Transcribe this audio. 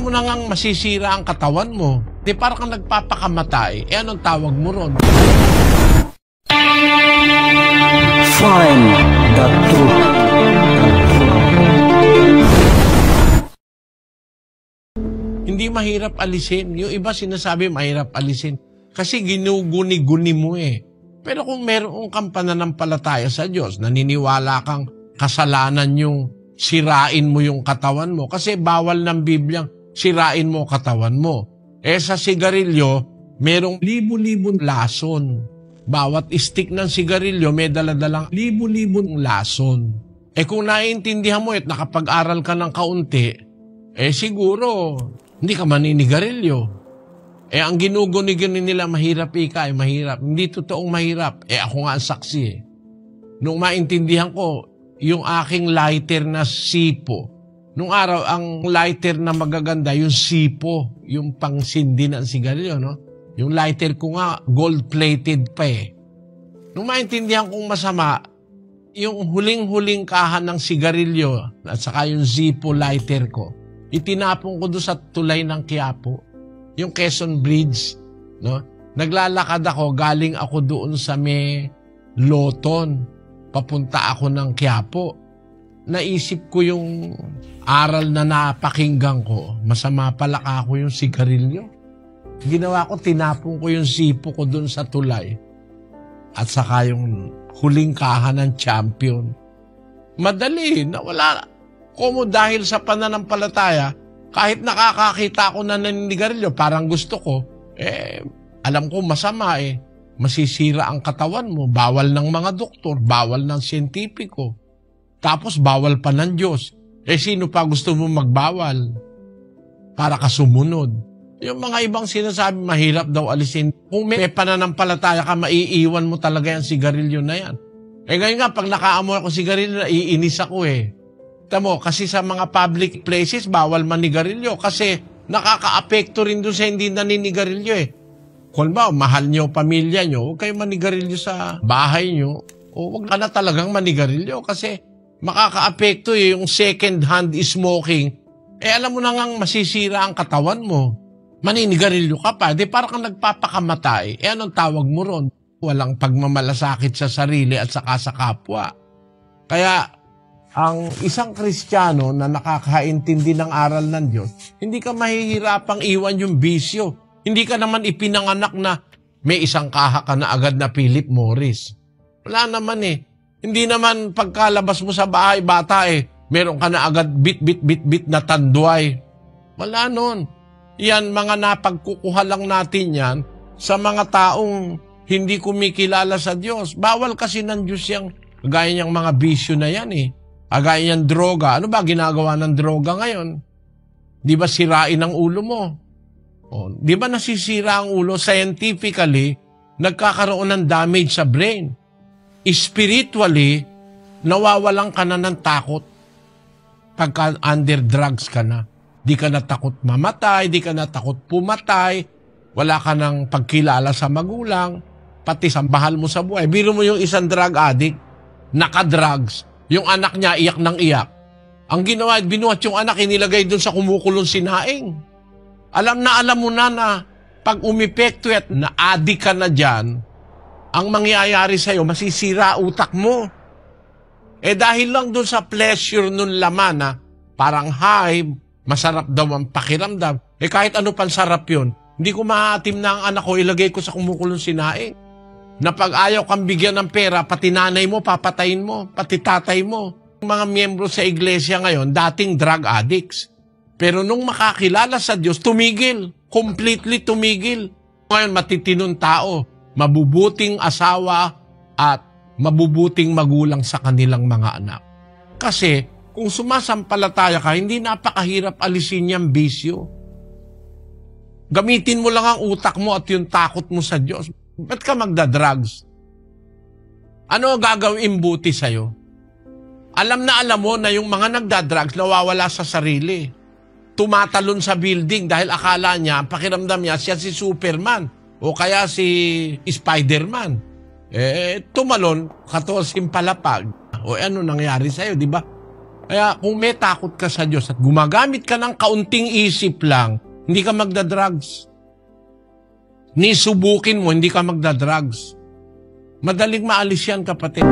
alam mo na ngang masisira ang katawan mo. Di para kang nagpapakamatay. Anong tawag mo ron? Find the truth. Hindi mahirap alisin. Yung iba sinasabi mahirap alisin. Kasi ginuguni-guni mo eh. Pero kung meron kang pananampalataya sa Diyos, naniniwala kang kasalanan yung sirain mo yung katawan mo. Kasi bawal ng Bibliang sirain mo katawan mo. Sa sigarilyo, merong libu-libong lason. Bawat stick ng sigarilyo may daladalang libu-libong lason. Kung naiintindihan mo at nakapag-aral ka ng kaunti, siguro hindi ka maninigarilyo. Ang ginuguni-guni nila mahirap ay mahirap. Hindi totoong mahirap. Ako nga ang saksi eh. Nung maintindihan ko, yung aking lighter na sipo. Nung araw, ang lighter na magaganda, yung sipo. Yung pangsindi ng sigarilyo, no? Yung lighter ko nga, gold-plated pa eh. Nung maintindihan kong masama, yung huling-huling kahan ng sigarilyo at saka yung Zippo lighter ko, itinapon ko doon sa tulay ng Quiapo. Yung Quezon Bridge, no? Naglalakad ako, galing ako doon sa may Loton. Papunta ako ng Quiapo. Naisip ko yung aral na napakinggan ko. Masama pala ako yung sigarilyo. Ginawa ko, tinapon ko yung sipo ko doon sa tulay. At saka yung huling kahan ng champion. Madali, nawala. Kumo dahil sa pananampalataya, kahit nakakakita ako na naninigarilyo, parang gusto ko, alam ko masama masisira ang katawan mo. Bawal ng mga doktor, bawal ng siyentipiko. Tapos bawal pa ng Diyos. Sino pa gusto mo magbawal? Para ka sumunod. Yung mga ibang sinasabi, mahirap daw alisin. Kung may pananampalataya ka, maiiwan mo talaga yung sigarilyo na yan. Ngayon nga, pag nakaamoy ako sigarilyo, naiinis ako Tamo, kasi sa mga public places, bawal manigarilyo kasi nakaka-apekto rin doon sa hindi naninigarilyo Kung ba, mahal nyo, pamilya nyo, huwag kayo manigarilyo sa bahay nyo o huwag ka na talagang manigarilyo kasi makaka-apekto yung second-hand smoking. Alam mo na ngang masisira ang katawan mo. Maninigarilyo ka pa, di para kang nagpapakamatay. Anong tawag mo ron? Walang pagmamalasakit sa sarili at saka sa kapwa. Kaya, ang isang Kristiyano na nakakaintindi ng aral ng Diyos, hindi ka mahihirapang iwan yung bisyo. Hindi ka naman ipinanganak na may isang kaha ka na agad na Philip Morris. Wala naman Hindi naman pagkalabas mo sa bahay, bata meron ka na agad bit na tanduay. Wala nun. Yan, mga napagkukuha lang natin yan sa mga taong hindi kumikilala sa Diyos. Bawal kasi ng Diyos yung gaya niyang mga bisyo na yan Agaya niyang droga. Ano ba ginagawa ng droga ngayon? Di ba sirain ang ulo mo? Di ba nasisira ang ulo? Scientifically, nagkakaroon ng damage sa brain. Spiritually, nawawalan ka na ng takot pagka under drugs ka na. Di ka na takot mamatay, di ka na takot pumatay, wala ka ng pagkilala sa magulang, pati sa bahal mo sa buhay. Biro mo yung isang drug addict, naka-drugs, yung anak niya iyak ng iyak. Ang ginawa, binuhat yung anak, inilagay doon sa kumukulong sinaing. Alam mo na pag umipekto at na-addict ka na dyan, ang mangyayari sa'yo, masisira utak mo. Dahil lang doon sa pleasure nun laman parang high, masarap daw ang pakiramdam. Kahit ano pang sarap yun, hindi ko maatim na ang anak ko, ilagay ko sa kumukulong sinaing. Na pag ayaw kang bigyan ng pera, pati nanay mo, papatayin mo, pati tatay mo. Mga miyembro sa iglesia ngayon, dating drug addicts. Pero nung makakilala sa Diyos, tumigil. Completely tumigil. Ngayon, matitinong tao, mabubuting asawa at mabubuting magulang sa kanilang mga anak. Kasi, kung sumasampalataya ka, hindi napakahirap alisin yung bisyo. Gamitin mo lang ang utak mo at yung takot mo sa Diyos. Ba't ka magda-drugs? Ano gagawin buti sa'yo? Alam mo na yung mga nagda-drugs nawawala sa sarili. Tumatalon sa building dahil akala niya, pakiramdam niya, siya si Superman o kaya si Spider-Man. Tumalon, 14 palapag. O ano nangyari sa'yo, di ba? Kaya kung may takot ka sa Diyos at gumagamit ka ng kaunting isip lang, hindi ka magdadrugs. Ni subukin mo, hindi ka magdadrugs. Madaling maalis yan, kapatid.